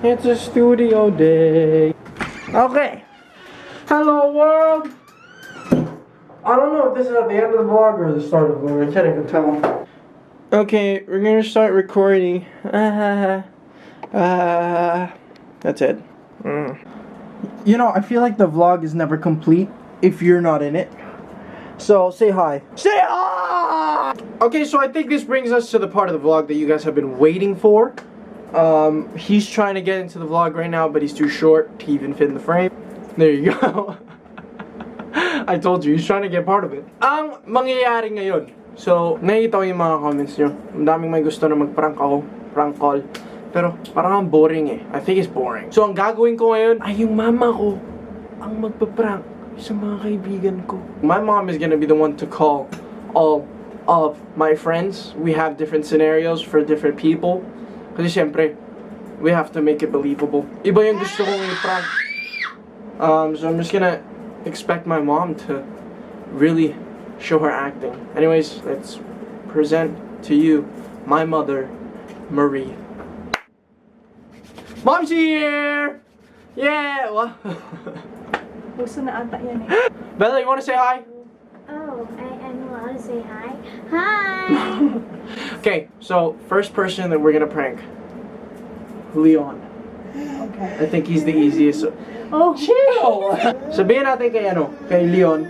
It's a studio day. Okay. Hello world. I don't know if this is at the end of the vlog or the start of the vlog. I can't even tell. Okay, we're gonna start recording. That's it. You know, I feel like the vlog is never complete if you're not in it. So, say hi. Say hi! Okay, so I think this brings us to the part of the vlog that you guys have been waiting for. He's trying to get into the vlog right now, but he's too short to even fit in the frame. There you go. I told you, he's trying to get part of it. Ang mangyayari ngayon. So, nakikita ko yung mga comments nyo. Ang daming may gusto na mag-prank ako. Prank call. Pero, parang ang boring eh. I think it's boring. So, ang gagawin ko ngayon ay yung mama ko ang magpa-prank sa mga kaibigan ko. My mom is gonna be the one to call all of my friends. We have different scenarios for different people. Kasi syempre, we have to make it believable. Iba yung gusto kong i-prank. So I'm just gonna expect my mom to really show her acting. Anyways, let's present to you my mother, Marie. Mom's here! Yeah! What? Gusto na ata yan eh. Bella, you wanna say hi? Oh, I want to say hi. Hi! Okay, so first person that we're gonna prank, Leon. Okay. I think he's the easiest. Oh, Chill! Sabihin natin kay kay Leon.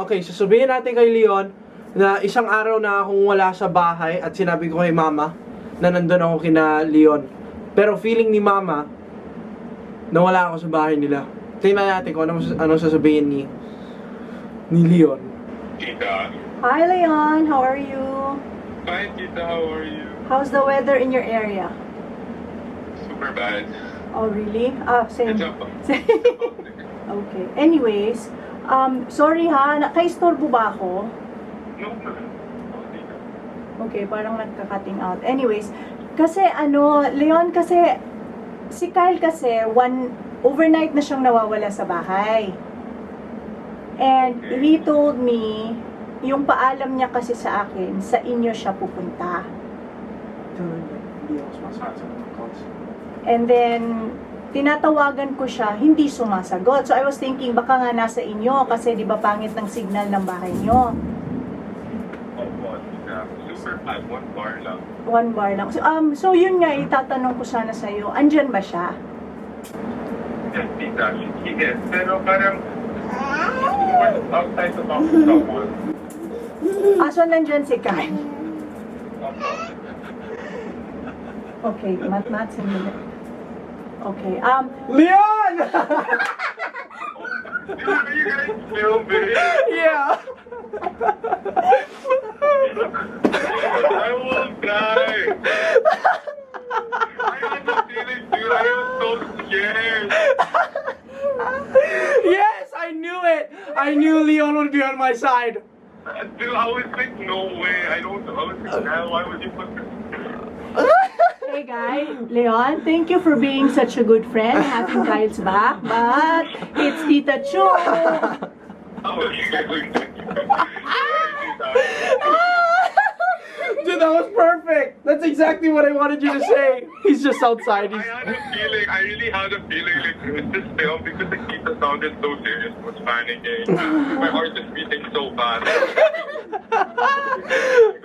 Okay, so sabihin natin kay Leon na isang araw na akong wala sa bahay at sinabi ko kay Mama na nandun ako kina Leon. Pero feeling ni Mama na wala ako sa bahay nila. Tingnan natin kung anong sasabihin ni Leon. Tita. hi Leon, how are you? Hi, Tita. How are you? How's the weather in your area? Super bad. Oh, really? Ah, same. It's up. Okay. Anyways, sorry ha, naka-istorbo ba ako? No, no. Oh, Tita. Okay, parang nagka-cutting out. Anyways, kasi Leon kasi, si Kyle kasi, overnight na siyang nawawala sa bahay. And he told me, yung paalam niya kasi sa akin, sa inyo siya pupunta. And then, tinatawagan ko siya, hindi sumasagot. So I was thinking, baka nga nasa inyo, kasi di ba pangit ng signal ng bahay niyo. Oh, Tita. Super bad. One bar lang. One bar lang. So yun nga, itatanong ko sana sa'yo, andyan ba siya? Yes, Tita. Yes. Pero parang outside the box someone. So nandyan si Kyle. Okay, mat-mat, sandali. Okay, Leon! Are you guys film it? Yeah! I will die. I had the feeling, dude. I was so scared. Yes, I knew it! I knew Leon would be on my side. Dude, I was like, no way. I was like, man, why would you put this? hey guy, Leon, thank you for being such a good friend, having Kyle's back, but it's Tita Chu. Oh, Dude, that was perfect! That's exactly what I wanted you to say. He's just outside. I had a feeling, I really had a feeling like with this film because the Tita sounded so serious, was panicking. My heart is beating so fast.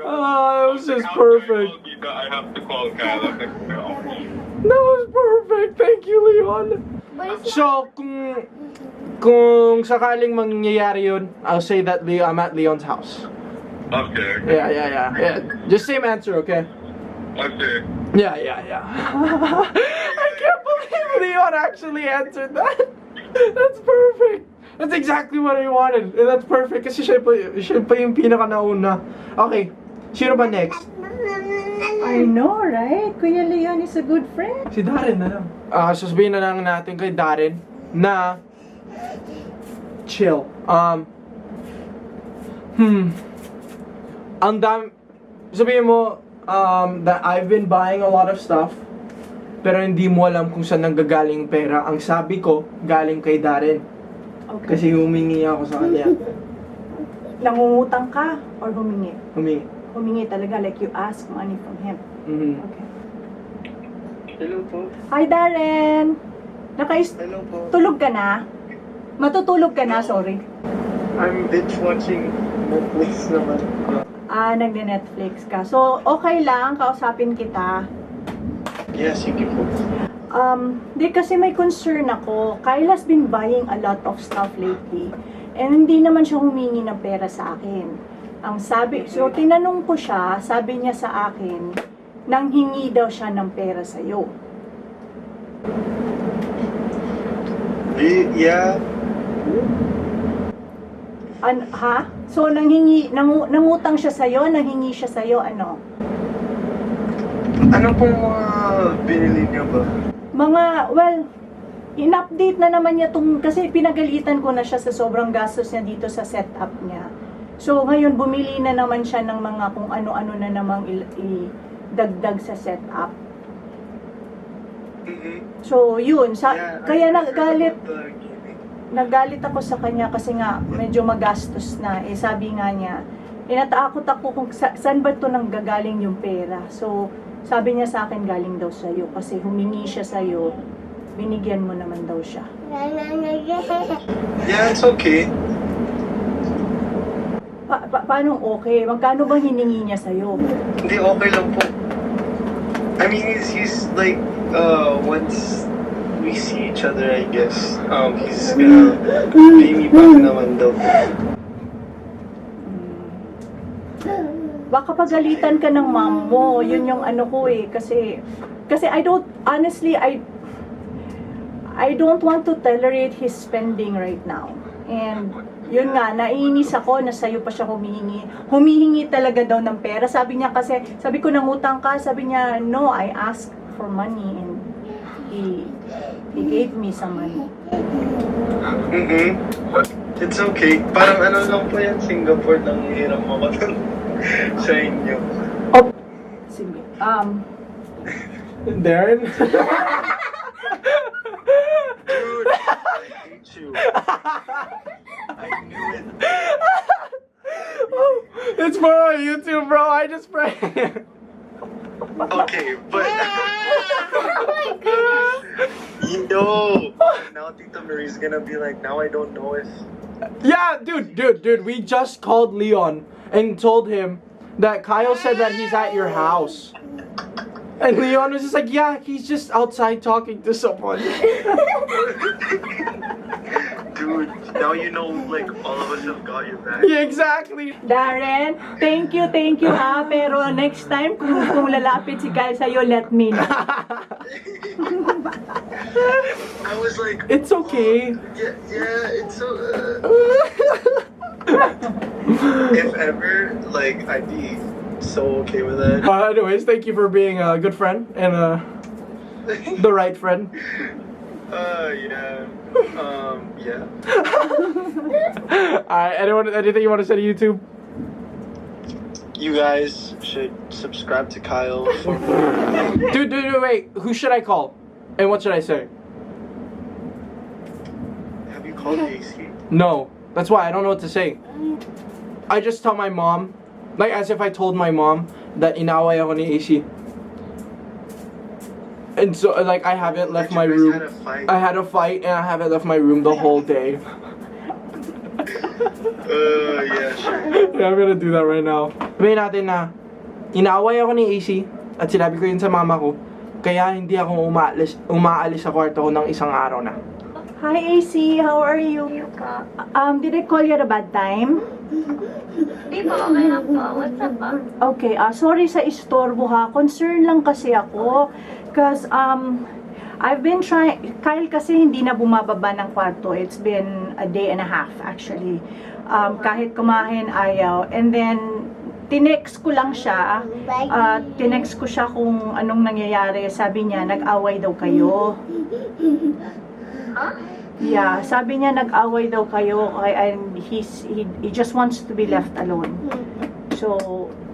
Oh, that was just After I perfect. told Tita, I have to call Kyle. I'm like, no. That was perfect. Thank you, Leon. But it's So, kung sakaling mangyayari yun, I'll say that I'm at Leon's house. Okay. Yeah. Just same answer, okay? Okay. Yeah. I can't believe Leon actually answered that. That's perfect. That's exactly what I wanted. And that's perfect kasi siya pa yung pinaka nauna. Okay, sino ba next? I know, right? Kuya Leon is a good friend. Si Darren na lang. Sasabihin na lang natin kay Darren na chill. Ang dami, sabihin mo that I've been buying a lot of stuff pero hindi mo alam kung saan nanggagaling pera. Ang sabi ko, galing kay Darren. Okay. Kasi humingi ako sa kanya. Nangungutang ka or humingi? Humingi. Humingi talaga, like you ask money from him. Mhm. Okay. Hello po. Hi, Darren! Hello po. Tulog ka na? Matutulog ka na, sorry. I'm binge watching Netflix naman. Nagne-Netflix ka. So, okay lang, kausapin kita. Yeah, sige po. Di kasi may concern ako. Kyle has been buying a lot of stuff lately. And hindi naman siya humingi ng pera sa akin. So tinanong ko siya, sabi niya sa akin, nang hingi daw siya ng pera sa'yo. Yeah. Ha? So nangutang siya sa'yo, nanghingi siya sa'yo, ano? Ano pong mga binili niyo ba? In-update na naman niya kasi pinagalitan ko na siya sa sobrang gastos niya dito sa setup niya. So, ngayon, bumili na naman siya ng mga kung ano-ano na namang idagdag sa setup. So, yun. Kaya nagalit ako sa kanya kasi nga, medyo magastos na. Sabi nga niya, natakot ako kung saan ba ito nanggagaling yung pera. So, sabi niya sa akin, galing daw sa'yo. Kasi humingi siya sa'yo, binigyan mo naman daw siya. Yeah, it's okay. Paano okay? Magkano bang hiningi niya sa'yo? Hindi, okay lang po. I mean, he's like, once we see each other, I guess, he's gonna pay me back naman daw po. Baka pagalitan ka ng mom mo. Yun yung ano ko eh. Kasi I don't want to tolerate his spending right now. And yun nga, naiinis ako na sa'yo pa siya humihingi. Humihingi talaga daw ng pera. Sabi ko nangutang ka, sabi niya, no, I asked for money and he gave me some money. It's okay. Parang ano lang po yan, Singapore lang hiram ako dun sa inyo. Oh, sige. Darren? Dude, I hate you. I knew it. It's for our YouTube, bro. I just pray. Okay, but Oh my goodness. you know, now Tita Marie's gonna be like, now I don't know if. Yeah, dude. We just called Leon and told him that Kyle said that he's at your house. And Leon was just like, yeah, he's just outside talking to someone. Dude, now you know, like, all of us have got your back. Yeah, exactly. Darren, thank you ha. Pero next time, kung lalapit si Kyle sa'yo, let me know. I was like, It's okay. yeah, it's so. If ever, like, I'd be so okay with that. Anyways, thank you for being a good friend and the right friend. Yeah. Yeah. Alright, anything you want to say to YouTube? You guys should subscribe to Kyle for more. Dude, wait. Who should I call? And what should I say? Have you called AC? No. That's why I don't know what to say. I just tell my mom, like as if I told my mom that inaway ako ni AC. And so, like, I haven't left my room. Had a fight? I had a fight and I haven't left my room the whole day. Yeah, sure. Yeah, I'm gonna do that right now. Sabihin natin na inaaway ako ni AC at sinabi ko yun sa mama ko. Kaya hindi ako umaalis sa kwarto ko ng isang araw na. Hi AC, how are you? Did I call you at a bad time? Di po, okay lang po. What's up po? Okay, sorry sa istorbo ha. Concern lang kasi ako. Because, I've been trying, Kyle kasi hindi na bumababa ng kwarto. It's been a day and a half actually. Kahit kumain, ayaw. And then, tinext ko lang siya. Tinext ko siya kung anong nangyayari. Sabi niya, nag-away daw kayo. Yeah, sabi niya nag-away daw kayo and he just wants to be left alone. So,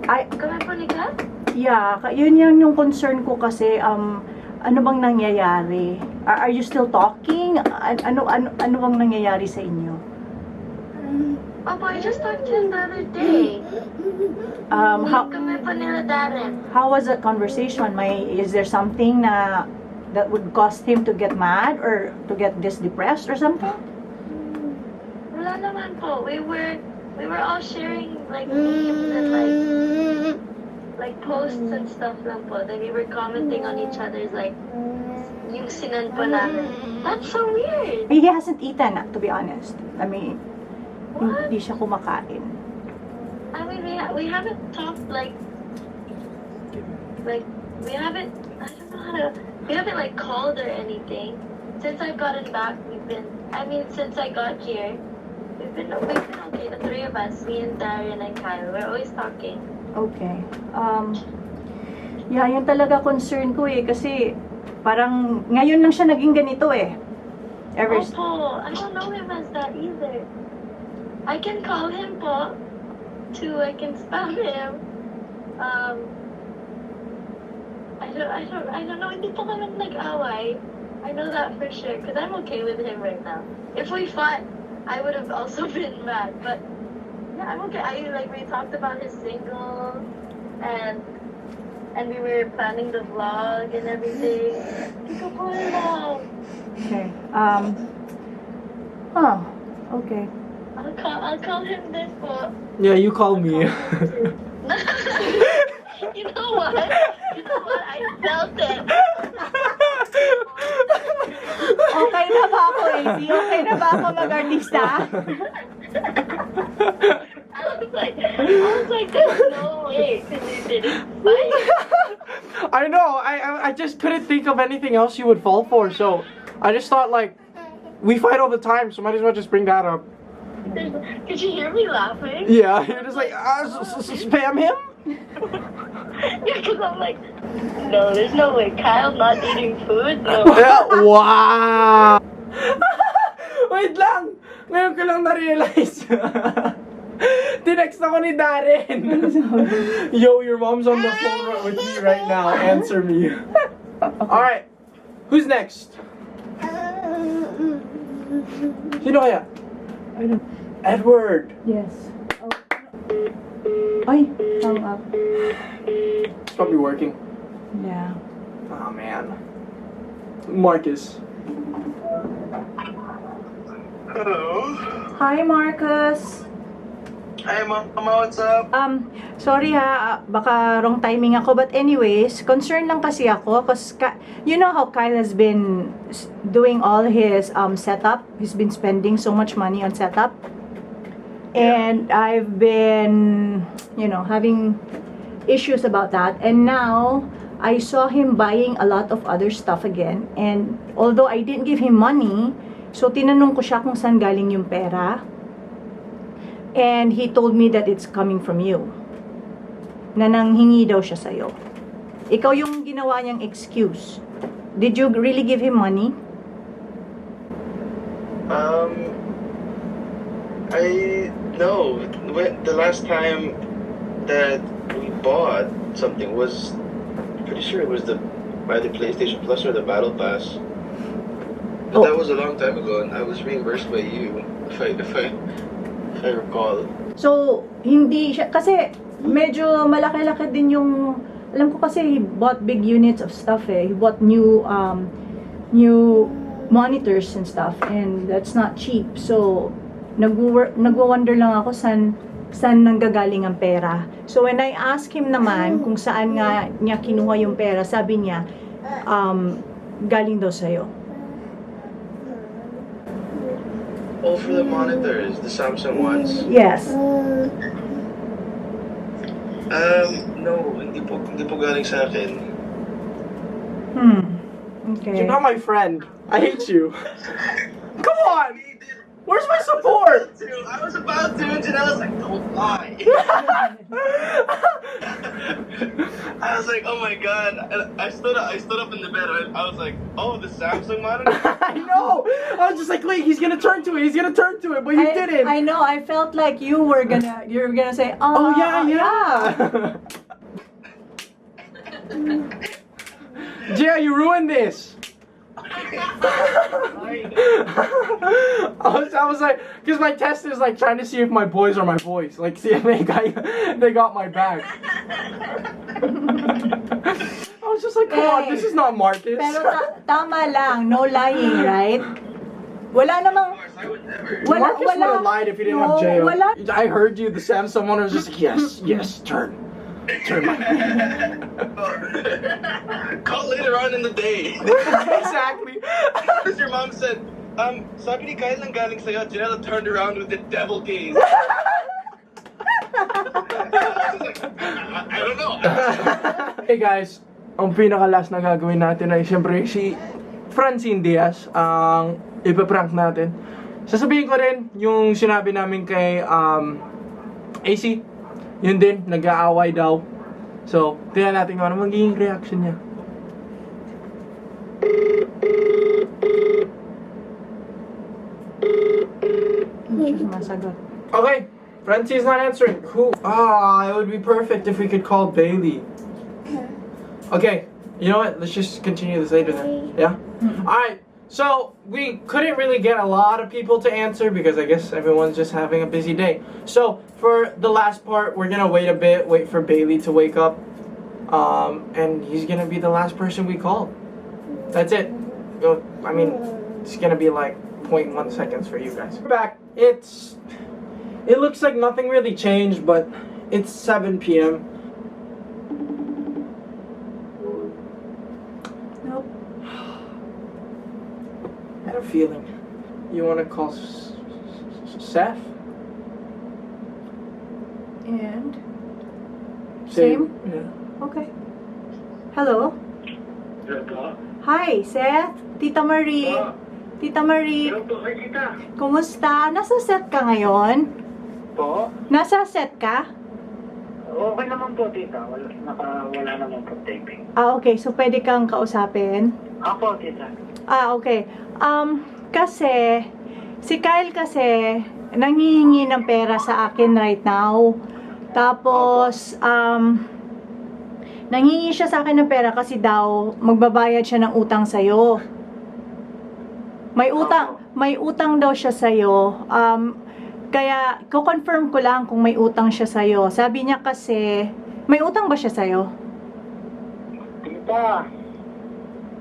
Kami po ni Ka? yeah, yun yung concern ko kasi ano bang nangyayari? Are you still talking? Ano bang nangyayari sa inyo? Opo, I just talked to him the other day. How Kami po nila Darren. was that conversation? Is there something na that would cause him to get mad or to get this depressed or something? Wala naman po. We were all sharing like memes and like posts and stuff lang po. Then we were commenting on each other's like yung sinan po namin. That's so weird. He hasn't eaten, to be honest. I mean, What? hindi siya kumakain. I mean, we haven't talked like we haven't. I don't know how to. We haven't like called or anything. Since I've gotten back, since I got here, we've been okay. The three of us, me and Darren and Kyle, we're always talking. Okay. Yeah, yun talaga concern ko eh. Kasi parang ngayon lang siya naging ganito eh. Opo, I don't know him as that either. I can call him po. I can spam him. I don't know. Hindi po kami nag-away. I know that for sure. Because I'm okay with him right now. If we fought, I would have also been mad. But yeah, I'm okay. We talked about his single and we were planning the vlog and everything. Hindi ko po alam. Okay. Okay. I'll call him then po. Yeah, you call me. You know what? I felt it. Okay na ba ako, AC? Okay na ba ako mag-artista? I was like, there's no way. Because you didn't fight. I know. I just couldn't think of anything else you would fall for. So I just thought like we fight all the time, so might as well just bring that up. Could you hear me laughing? Yeah, you're just like spam him. Yeah, because I'm like, no, there's no way. Kyle not eating food? No. Wow. Wait lang. Ngayon ko lang na-realize. Tinext ako ni Darren. Yo, your mom's on the phone with me right now. Answer me. Alright. Who's next? Sino kaya? Edward. Yes. Ay, hung up. It's probably working. Yeah. Oh man. Marcus. Hello. Hi, Marcus. Hi, Mama. What's up? Sorry ha, baka wrong timing ako. But anyways, concerned lang kasi ako. Cause you know how Kyle has been doing all his setup. He's been spending so much money on setup. And I've been, having issues about that. And now, I saw him buying a lot of other stuff again. And although I didn't give him money, so tinanong ko siya kung saan galing yung pera. And he told me that it's coming from you. Na nanghingi daw siya sa'yo. Ikaw yung ginawa niyang excuse. Did you really give him money? No. The last time that we bought something was pretty sure it was by the PlayStation Plus or the Battle Pass. But that was a long time ago, and I was reimbursed by you, if I recall. So, hindi siya, kasi medyo malaki-laki din yung, alam ko kasi he bought big units of stuff eh. He bought new monitors and stuff, and that's not cheap. So, nagwo-wonder lang ako saan nanggagaling ang pera. So, when I asked him naman kung saan nga niya kinuha yung pera, sabi niya, galing daw sa'yo. Oh, for the monitors, the Samsung ones? Yes. No, hindi po galing sa akin. Okay. You're not my friend. I hate you. Come on! Where's my support? I was about to, and I was like, don't lie. I was like, oh my god. And I stood up in the bed. I was like, oh, the Samsung monitor? I know! I was just like, wait, he's gonna turn to it, but you didn't. I know, I felt like you were gonna say, Oh, yeah. Jia, you ruined this. I was like, because my test is like trying to see if my boys are my boys. Like, see if they got my back. I was just like, come on, this is not Marcus. Pero tama lang, no lying, right? Wala namang... I would never. Marcus would have lied if he didn't have jail. Wala. I heard you, the Samsung owner was just like, yes, turn my... Call later on in the day. Exactly. Because your mom said, sabi ni Kyle nang galing sa'yo, Janela turned around with the devil gaze. I don't know. Hey guys, ang pinaka-last na gagawin natin ay siyempre si Francine Diaz ang ipaprank natin. Sasabihin ko rin yung sinabi namin kay AC. Yun din, nag-aaway daw. So, tingnan natin kung ano magiging reaction niya. Hindi siya sumasagot. Okay, Francine's not answering. Who? It would be perfect if we could call Bailey. Okay, you know what? Let's just continue this later then. Yeah? Alright, so we couldn't really get a lot of people to answer because I guess everyone's just having a busy day. So, for the last part, we're gonna wait a bit, wait for Bailey to wake up. And he's gonna be the last person we call. That's it. I mean, it's gonna be like 0.1 seconds for you guys. We're back. It looks like nothing really changed, but it's 7 p.m. Nope. I had a feeling. You wanna call Seth? And? Same? Same? Yeah. Okay. Hello? Hi, Seth. Tita Marie. Tita Marie. Kumusta? Nasa set ka ngayon? Po? Nasa set ka? Okay naman po, tita. Wala naman po taping. Okay. So, pwede kang kausapin? Ako, tita. Okay. Kasi, si Kyle kasi, nanghihingi ng pera sa akin right now. Tapos, nanghihingi siya sa akin ng pera kasi daw, magbabayad siya ng utang sa'yo. May utang daw siya sa'yo. Kaya, ko-confirm ko lang kung may utang siya sa'yo. Sabi niya kasi, may utang ba siya sa'yo? Tita.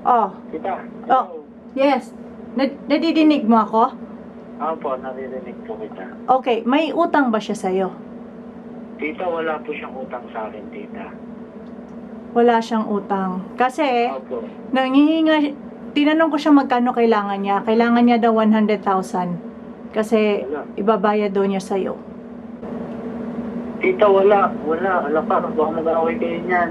Oh. Tita. Oh. Yes. Nadidinig mo ako? Opo, naririnig po kita. Okay, may utang ba siya sa'yo? Tita, wala po siyang utang sa akin, tita. Wala siyang utang. Kasi, Opo. tinanong ko siya magkano kailangan niya. Kailangan niya daw 100,000. Kasi, ibabayad daw niya sa'yo. Tita, wala. Alam pa, baka mag-away kayo niyan.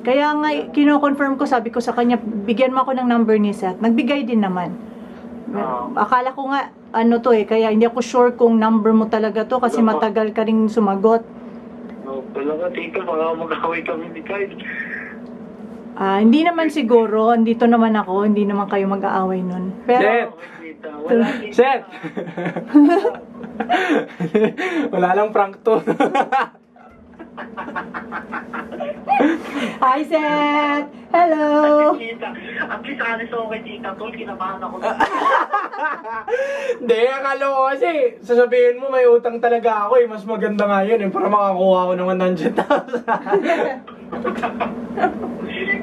Kaya nga, kino-confirm ko, sabi ko sa kanya, bigyan mo ako ng number ni Seth. Nagbigay din naman. Akala ko nga, kaya hindi ako sure kung number mo talaga to kasi matagal ka rin sumagot. Talaga, tita, baka mag-away kami ni Kyle. Hindi naman siguro, andito naman ako, hindi naman kayo mag-aaway nun. Pero, Wala, tita. Seth! Wala lang prank to. hi Seth! Hello! Tita, at least honest ako kay tita tol, kinabahan ako. Hindi, akala ko kasi sasabihin mo may utang talaga ako mas maganda nga yun para makakuha ko ng 100,000.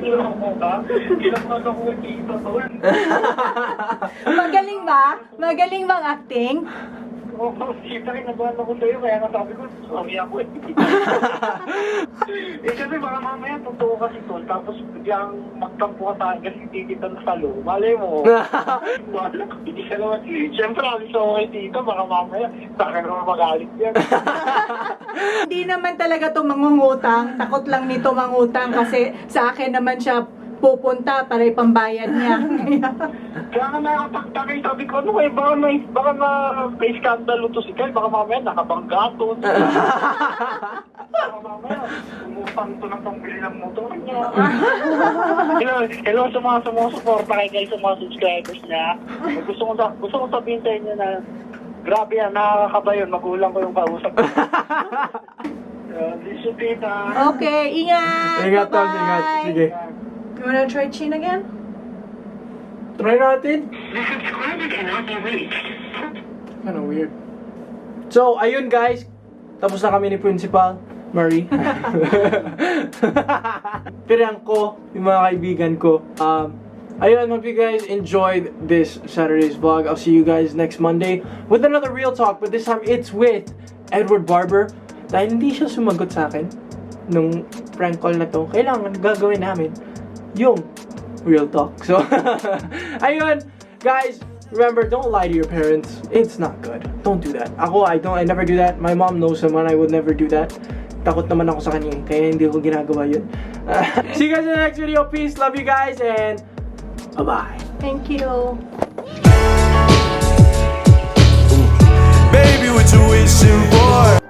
Kailangan mo ba? Kailangan ako kay tita tol. Magaling ba? Magaling bang acting? Oo, tita, kinabahan ako sa'yo, kaya nga sabi ko, sorry ako eh. Kasi baka mamaya, totoo kasi tol, tapos biglang magtampo ka sa akin kasi titita na salo. Malay mo. Wala, hindi ka naman. Siyempre, alis ako kay tita, baka mamaya, sa akin naman magalit yan. Hindi naman talaga to mangungutang. Takot lang nito mangutang kasi sa akin naman siya pupunta para ipambayad niya. Kaya nga nakapagtakay, sabi ko, ano baka may skandalo to si Kyle, baka mamaya nakabangga to. Baka mamaya, umutang to ng pambili ng motor niya. Hello sa mga sumusuporta kay Kyle, sa mga subscribers niya. Gusto ko sabihin sa inyo na grabe yan, nakakaba yun, magulang ko yung kausap. Listen, tita. Okay, ingat! Ingat, Tol, Bye-bye! ingat. Sige. You wanna try chin again? Try natin. The subscriber cannot be reached. Kind of weird. So, ayun guys. Tapos na kami ni Principal Marie. Pirang ko, yung mga kaibigan ko. Ayun, hope you guys enjoyed this Saturday's vlog. I'll see you guys next Monday with another Real Talk. But this time, it's with Edward Barber. Dahil hindi siya sumagot sa akin nung prank call na to, kailangan gagawin namin yung Real Talk. So, ayun, guys. Remember, don't lie to your parents. It's not good. Don't do that. I never do that. My mom knows someone. I would never do that. Takot naman ako sa kanya, kaya hindi ko ginagawa yun. See you guys in the next video. Peace. Love you guys, and bye-bye. Thank you. Baby, what you wishing for?